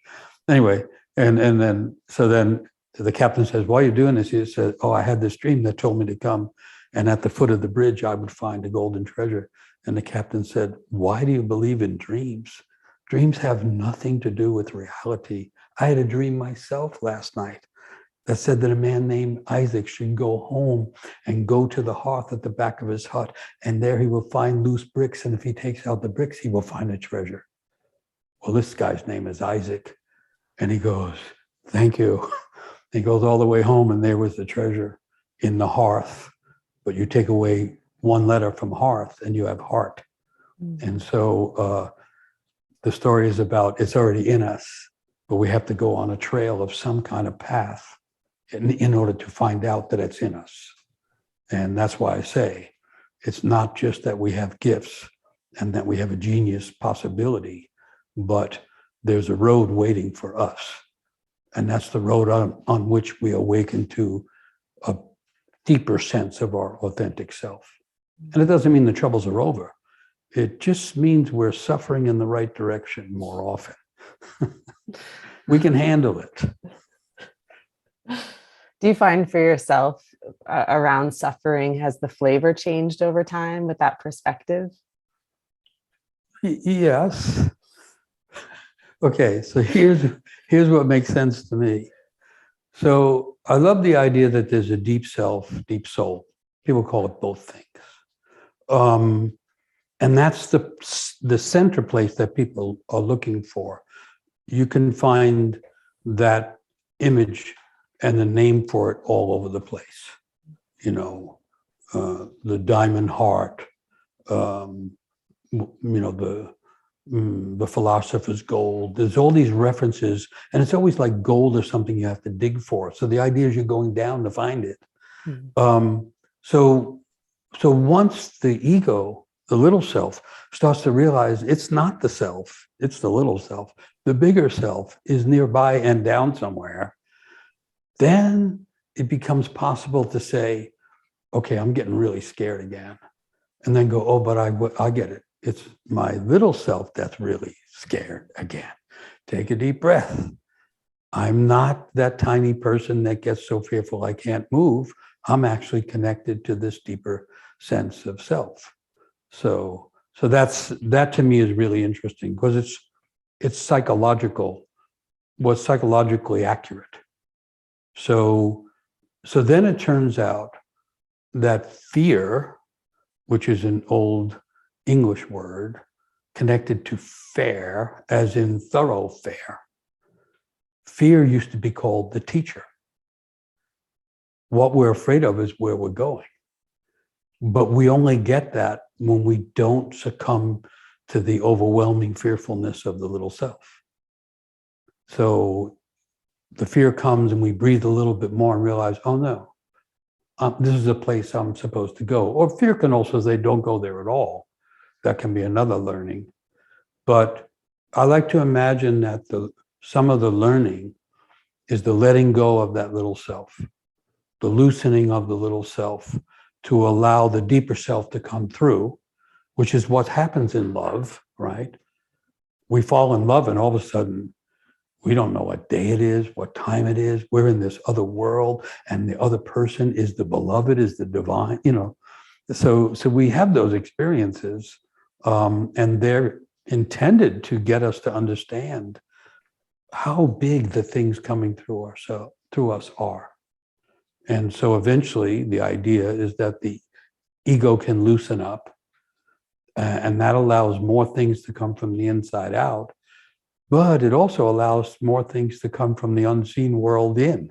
Anyway, and then the captain says, "Why are you doing this?" He says, "Oh, I had this dream that told me to come, and at the foot of the bridge I would find a golden treasure." And the captain said, "Why do you believe in dreams? Dreams have nothing to do with reality. I had a dream myself last night that said that a man named Isaac should go home and go to the hearth at the back of his hut, and there he will find loose bricks, and if he takes out the bricks, he will find a treasure." Well, this guy's name is Isaac. And he goes, "Thank you." He goes all the way home, and there was the treasure in the hearth. But you take away one letter from hearth, and you have heart. And so the story is about, it's already in us, but we have to go on a trail of some kind of path in order to find out that it's in us. And that's why I say it's not just that we have gifts and that we have a genius possibility, but there's a road waiting for us. And that's the road on which we awaken to a deeper sense of our authentic self. And it doesn't mean the troubles are over. It just means we're suffering in the right direction more often. We can handle it. Do you find for yourself around suffering, has the flavor changed over time with that perspective? Yes. Okay, so here's what makes sense to me. So I love the idea that there's a deep self, deep soul. People call it both things. And that's the center place that people are looking for. You can find that image and the name for it all over the place. You know, the diamond heart, the philosopher's gold. There's all these references, and it's always like gold or something you have to dig for. So the idea is you're going down to find it. So once the ego, the little self, starts to realize it's not the self, it's the little self, the bigger self is nearby and down somewhere, then it becomes possible to say, okay, I'm getting really scared again. And then go, oh, but I get it. It's my little self that's really scared again. Take a deep breath. I'm not that tiny person that gets so fearful I can't move. I'm actually connected to this deeper sense of self. So that to me is really interesting because it's psychological, what's psychologically accurate. So then it turns out that fear, which is an old English word, connected to fair, as in thoroughfare. Fear used to be called the teacher. What we're afraid of is where we're going. But we only get that when we don't succumb to the overwhelming fearfulness of the little self. So the fear comes and we breathe a little bit more and realize, oh no, this is a place I'm supposed to go. Or fear can also say, don't go there at all. That can be another learning. But I like to imagine that some of the learning is the letting go of that little self, the loosening of the little self to allow the deeper self to come through, which is what happens in love, right? We fall in love and all of a sudden, we don't know what day it is, what time it is. We're in this other world and the other person is the beloved, is the divine, So we have those experiences and they're intended to get us to understand how big the things coming through us are. And so eventually the idea is that the ego can loosen up and that allows more things to come from the inside out. But it also allows more things to come from the unseen world in.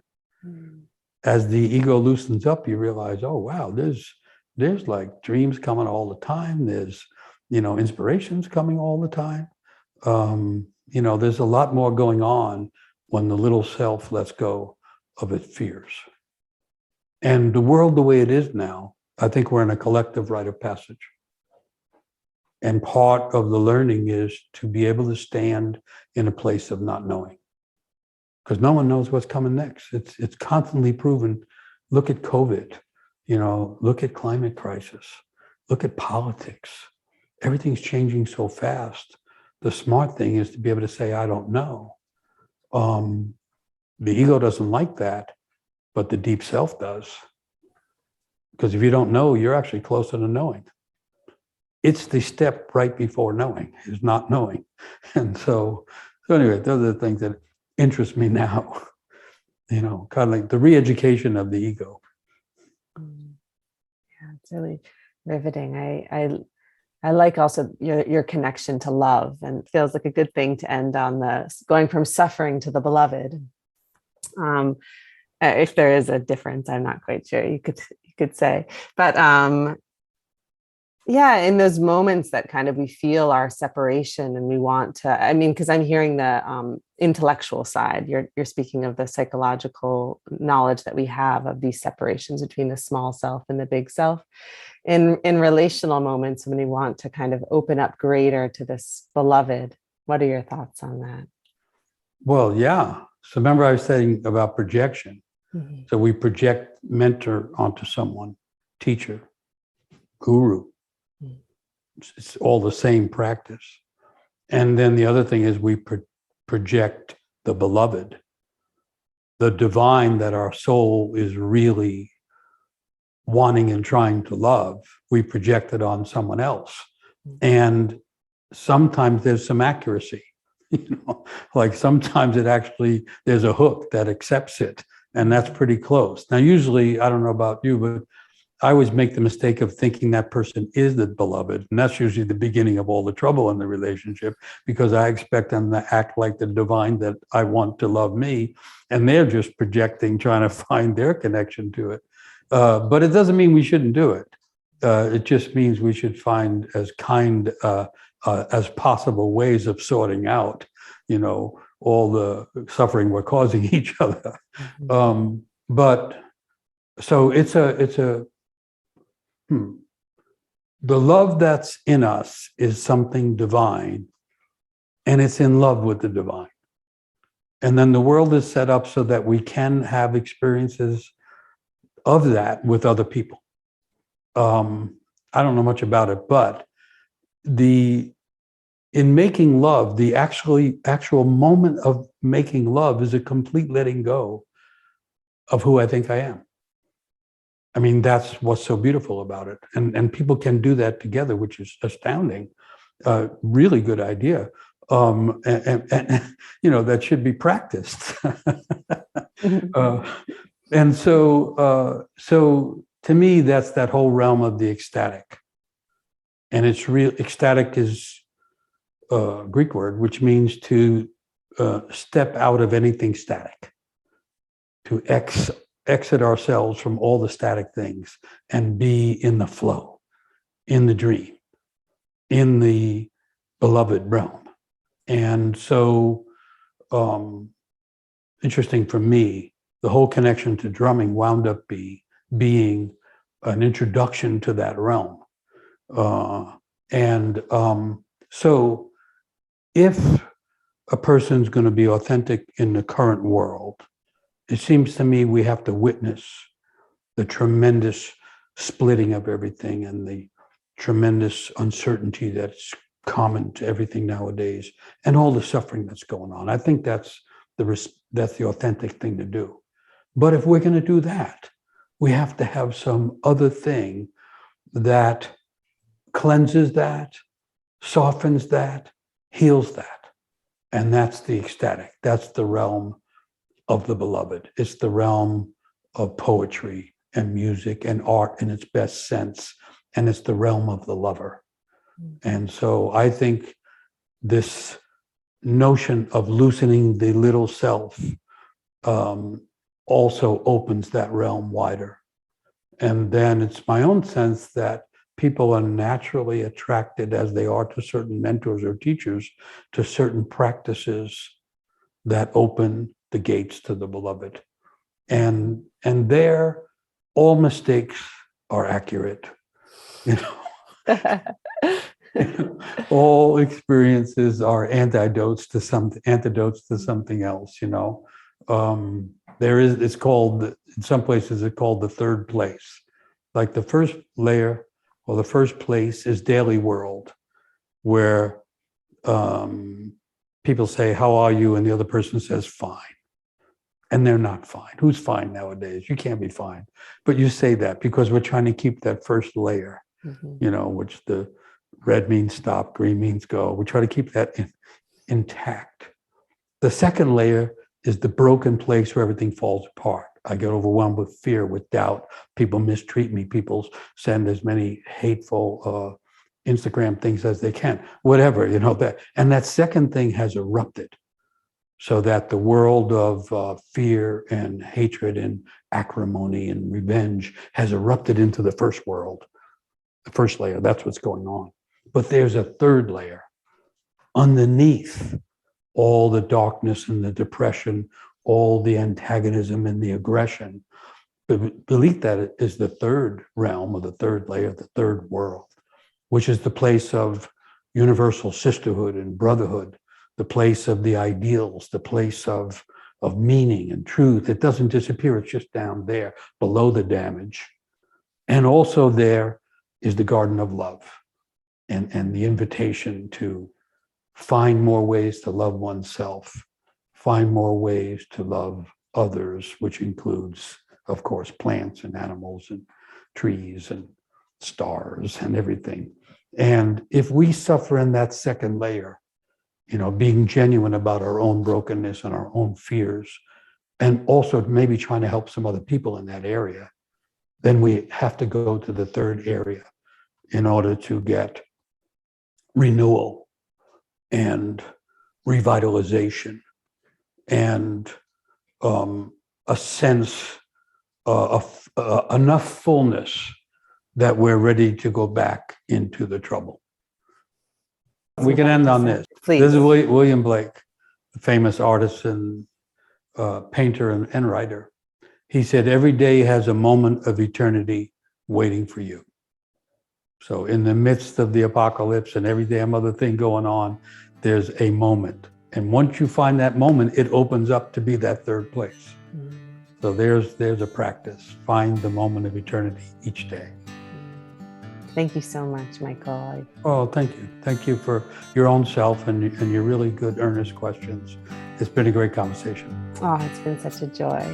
As the ego loosens up, you realize, oh, wow, there's like dreams coming all the time. There's, inspirations coming all the time. There's a lot more going on when the little self lets go of its fears. And the world the way it is now, I think we're in a collective rite of passage. And part of the learning is to be able to stand in a place of not knowing. Because no one knows what's coming next. It's constantly proven. Look at COVID, look at climate crisis, look at politics. Everything's changing so fast. The smart thing is to be able to say, I don't know. The ego doesn't like that, but the deep self does. Because if you don't know, you're actually closer to knowing. It's the step right before knowing, is not knowing. And so anyway, those are the things that interest me now, kind of like the re-education of the ego. Yeah, it's really riveting. I like also your connection to love, and it feels like a good thing to end on going from suffering to the beloved. If there is a difference, I'm not quite sure. You could say, but yeah, in those moments that kind of we feel our separation and we want to, because I'm hearing the intellectual side, you're speaking of the psychological knowledge that we have of these separations between the small self and the big self. In relational moments when we want to kind of open up greater to this beloved, what are your thoughts on that? Well, yeah. So remember I was saying about projection. Mm-hmm. So we project mentor onto someone, teacher, guru. It's all the same practice. And then the other thing is we project the beloved. the divine that our soul is really wanting and trying to love, we project it on someone else. And sometimes there's some accuracy, like sometimes it actually, there's a hook that accepts it, and that's pretty close. Now, usually, I don't know about you, but I always make the mistake of thinking that person is the beloved. And that's usually the beginning of all the trouble in the relationship, because I expect them to act like the divine that I want to love me. And they're just projecting, trying to find their connection to it. But it doesn't mean we shouldn't do it. It just means we should find as kind as possible ways of sorting out, all the suffering we're causing each other. But so it's a the love that's in us is something divine, and it's in love with the divine. And then the world is set up so that we can have experiences of that with other people. I don't know much about it, but in making love, the actual moment of making love is a complete letting go of who I think I am. I mean, that's what's so beautiful about it. And people can do that together, which is astounding. Really good idea. And that should be practiced. And so to me, that's that whole realm of the ecstatic. And it's real. Ecstatic is a Greek word, which means to step out of anything static, to exit ourselves from all the static things and be in the flow, in the dream, in the beloved realm. And so interesting for me, the whole connection to drumming wound up being an introduction to that realm. So if a person's going to be authentic in the current world, it seems to me we have to witness the tremendous splitting of everything and the tremendous uncertainty that's common to everything nowadays, and all the suffering that's going on. I think that's the authentic thing to do. But if we're going to do that, we have to have some other thing that cleanses that, softens that, heals that. And that's the ecstatic. That's the realm of the beloved. It's the realm of poetry and music and art in its best sense. And it's the realm of the lover. And so I think this notion of loosening the little self also opens that realm wider. And then it's my own sense that people are naturally attracted, as they are to certain mentors or teachers, to certain practices that open the gates to the beloved. And there, all mistakes are accurate. All experiences are antidotes to something else. It's called, in some places it's called the third place. Like the first layer or the first place is daily world, where people say, "How are you?" and the other person says, "Fine." And they're not fine. Who's fine nowadays? You can't be fine. But you say that because we're trying to keep that first layer, which the red means stop, green means go. We try to keep that intact. The second layer is the broken place where everything falls apart. I get overwhelmed with fear, with doubt. People mistreat me. People send as many hateful Instagram things as they can, whatever, that. And that second thing has erupted, so that the world of fear and hatred and acrimony and revenge has erupted into the first world, the first layer. That's what's going on. But there's a third layer underneath all the darkness and the depression, all the antagonism and the aggression. Beneath that is the third realm, or the third layer, the third world, which is the place of universal sisterhood and brotherhood, the place of the ideals, the place of meaning and truth. It doesn't disappear. It's just down there below the damage. And also there is the garden of love and the invitation to find more ways to love oneself, find more ways to love others, which includes, of course, plants and animals and trees and stars and everything. And if we suffer in that second layer, being genuine about our own brokenness and our own fears, and also maybe trying to help some other people in that area, then we have to go to the third area in order to get renewal and revitalization and a sense of enough fullness that we're ready to go back into the trouble. We can end on this. Please. This is William Blake, the famous artist and painter and writer. He said, every day has a moment of eternity waiting for you. So in the midst of the apocalypse and every damn other thing going on, there's a moment. And once you find that moment, it opens up to be that third place. So there's a practice. Find the moment of eternity each day. Thank you so much, Michael. Oh, thank you. Thank you for your own self and your really good, earnest questions. It's been a great conversation. Oh, it's been such a joy.